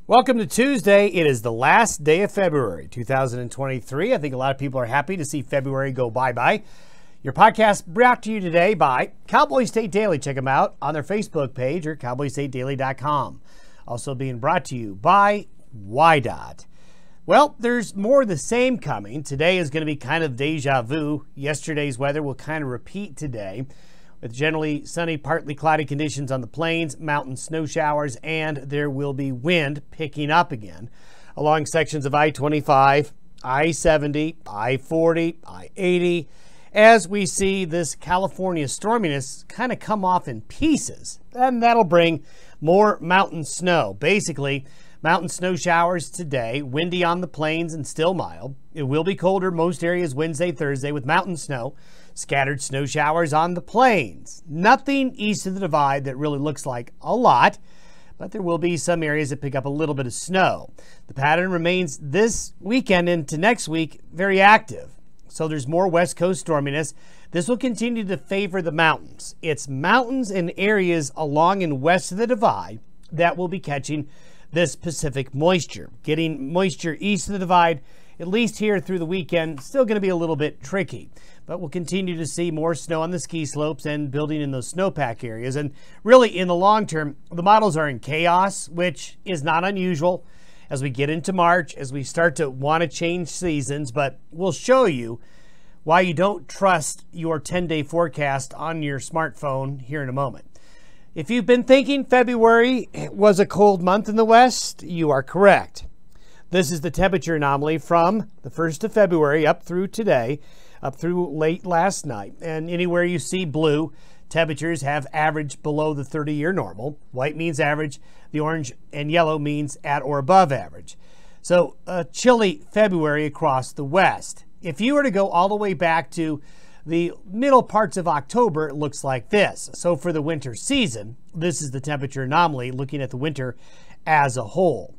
Welcome to Tuesday. It is the last day of February 2023. I think a lot of people are happy to see February go bye-bye. Your podcast brought to you today by Cowboy State Daily. Check them out on their Facebook page or cowboystatedaily.com. Also being brought to you by WYDOT. Well, there's more of the same coming. Today is going to be kind of deja vu. Yesterday's weather will kind of repeat today, with generally sunny, partly cloudy conditions on the plains, mountain snow showers, and there will be wind picking up again along sections of I-25, I-70, I-40, I-80, as we see this California storminess kind of come off in pieces, and that'll bring more mountain snow. Basically, mountain snow showers today, windy on the plains and still mild. It will be colder most areas Wednesday, Thursday with mountain snow. Scattered snow showers on the plains. Nothing east of the divide that really looks like a lot, but there will be some areas that pick up a little bit of snow. The pattern remains this weekend into next week very active. So there's more west coast storminess. This will continue to favor the mountains. It's mountains and areas along and west of the divide that will be catching this Pacific moisture. Getting moisture east of the divide, at least here through the weekend, still going to be a little bit tricky. But we'll continue to see more snow on the ski slopes and building in those snowpack areas. And really, in the long term, the models are in chaos, which is not unusual as we get into March, as we start to want to change seasons. But we'll show you why you don't trust your 10-day forecast on your smartphone here in a moment. If you've been thinking February was a cold month in the West, you are correct. This is the temperature anomaly from the 1st of February up through today, up through late last night. And anywhere you see blue, temperatures have averaged below the 30-year normal. White means average. The orange and yellow means at or above average. So a chilly February across the West. If you were to go all the way back to the middle parts of October, it looks like this. So for the winter season, this is the temperature anomaly looking at the winter as a whole.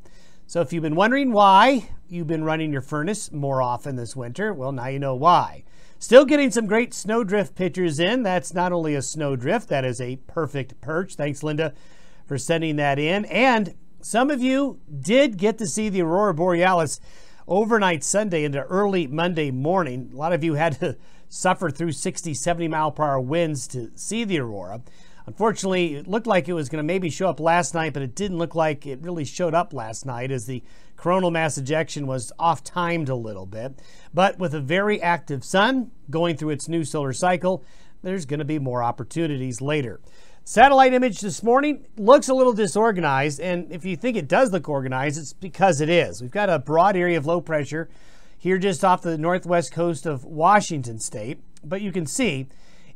So if you've been wondering why you've been running your furnace more often this winter, well, now you know why. Still getting some great snowdrift pictures in. That's not only a snowdrift, that is a perfect perch. Thanks, Linda, for sending that in. And some of you did get to see the Aurora Borealis overnight Sunday into early Monday morning. A lot of you had to suffer through 60, 70 mile per hour winds to see the aurora. Unfortunately, it looked like it was going to maybe show up last night, but it didn't look like it really showed up last night as the coronal mass ejection was off-timed a little bit. But with a very active sun going through its new solar cycle, there's going to be more opportunities later. Satellite image this morning looks a little disorganized, and if you think it does look organized, it's because it is. We've got a broad area of low pressure here just off the northwest coast of Washington state, but you can see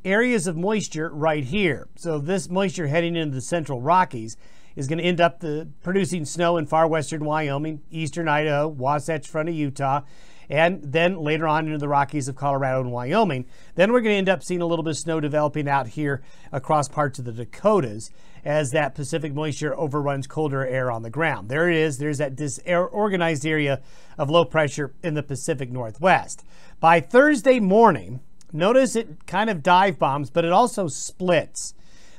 areas of moisture right here. So this moisture heading into the central Rockies is going to end up producing snow in far western Wyoming, eastern Idaho, Wasatch Front of Utah, and then later on into the Rockies of Colorado and Wyoming. Then we're going to end up seeing a little bit of snow developing out here across parts of the Dakotas as that Pacific moisture overruns colder air on the ground. There it is. There's that disorganized area of low pressure in the Pacific Northwest. By Thursday morning, notice it kind of dive bombs, but it also splits.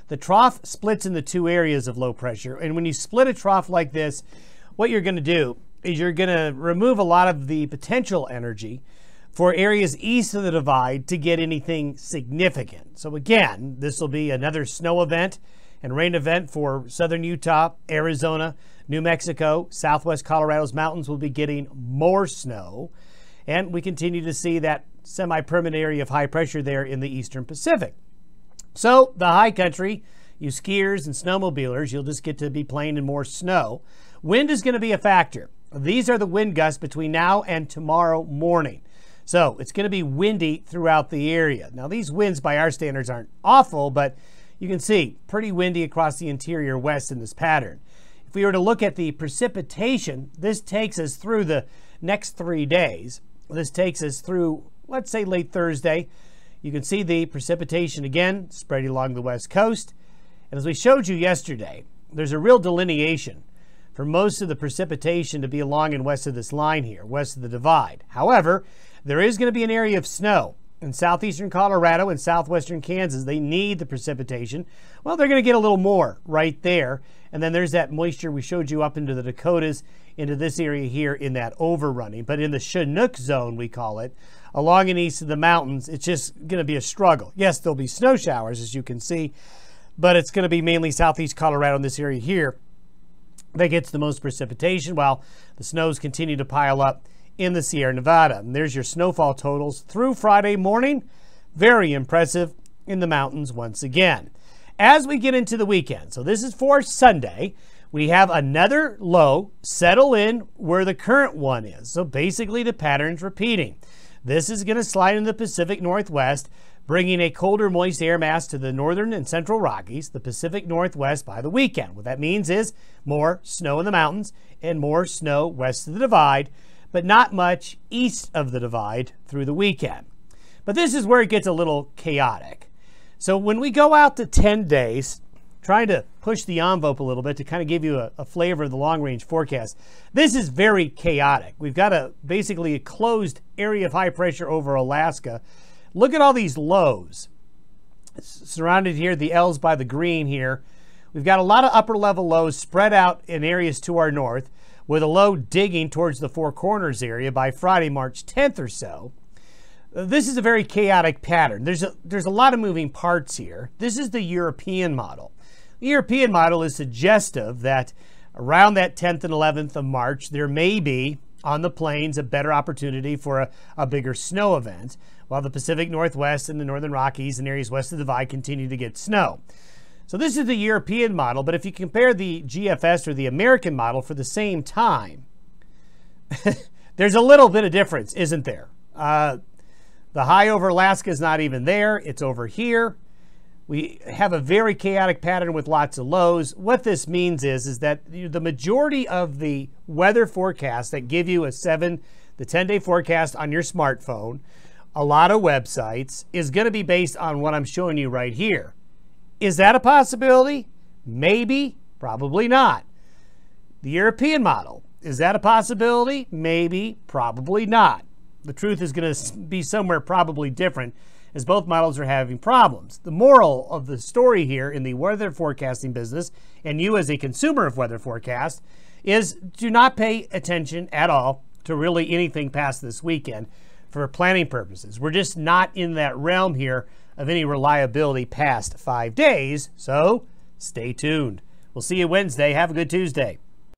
The trough splits into two areas of low pressure. And when you split a trough like this, what you're going to do is you're going to remove a lot of the potential energy for areas east of the divide to get anything significant. So again, this will be another snow event and rain event for southern Utah, Arizona, New Mexico, southwest Colorado's mountains will be getting more snow. And we continue to see that semi-permanent area of high pressure there in the eastern Pacific. So the high country, you skiers and snowmobilers, you'll just get to be playing in more snow. Wind is going to be a factor. These are the wind gusts between now and tomorrow morning. So it's going to be windy throughout the area. Now these winds by our standards aren't awful, but you can see pretty windy across the interior west in this pattern. If we were to look at the precipitation, this takes us through the next 3 days. This takes us through, let's say, late Thursday. You can see the precipitation again spreading along the west coast. And as we showed you yesterday, there's a real delineation for most of the precipitation to be along and west of this line here, west of the divide. However, there is going to be an area of snow in southeastern Colorado and southwestern Kansas, they need the precipitation. Well, they're going to get a little more right there. And then there's that moisture we showed you up into the Dakotas, into this area here in that overrunning. But in the Chinook zone, we call it, along and east of the mountains, it's just going to be a struggle. Yes, there'll be snow showers, as you can see, but it's going to be mainly southeast Colorado in this area here that gets the most precipitation, while the snows continue to pile up in the Sierra Nevada. And there's your snowfall totals through Friday morning. Very impressive in the mountains once again. As we get into the weekend, so this is for Sunday, we have another low settle in where the current one is. So basically the pattern's repeating. This is going to slide into the Pacific Northwest, bringing a colder, moist air mass to the northern and central Rockies, the Pacific Northwest by the weekend. What that means is more snow in the mountains and more snow west of the divide, but not much east of the divide through the weekend. But this is where it gets a little chaotic. So when we go out to 10 days, trying to push the envelope a little bit to kind of give you a flavor of the long-range forecast, this is very chaotic. We've got basically a closed area of high pressure over Alaska. Look at all these lows. Surrounded here, the L's by the green here. We've got a lot of upper-level lows spread out in areas to our north, with a low digging towards the Four Corners area by Friday, March 10th or so. This is a very chaotic pattern. There's a lot of moving parts here. This is the European model. The European model is suggestive that around that 10th and 11th of March, there may be on the plains a better opportunity for a bigger snow event, while the Pacific Northwest and the Northern Rockies and areas west of the divide continue to get snow. So this is the European model, but if you compare the GFS or the American model for the same time, there's a little bit of difference, isn't there? The high over Alaska is not even there. It's over here. We have a very chaotic pattern with lots of lows. What this means is that the majority of the weather forecasts that give you the 10-day forecast on your smartphone, a lot of websites, is going to be based on what I'm showing you right here. Is that a possibility? Maybe, probably not. The European model, is that a possibility? Maybe, probably not. The truth is going to be somewhere probably different, as both models are having problems. The moral of the story here in the weather forecasting business, and you as a consumer of weather forecast, is do not pay attention at all to really anything past this weekend for planning purposes. We're just not in that realm here of any reliability past 5 days, so stay tuned. We'll see you Wednesday. Have a good Tuesday.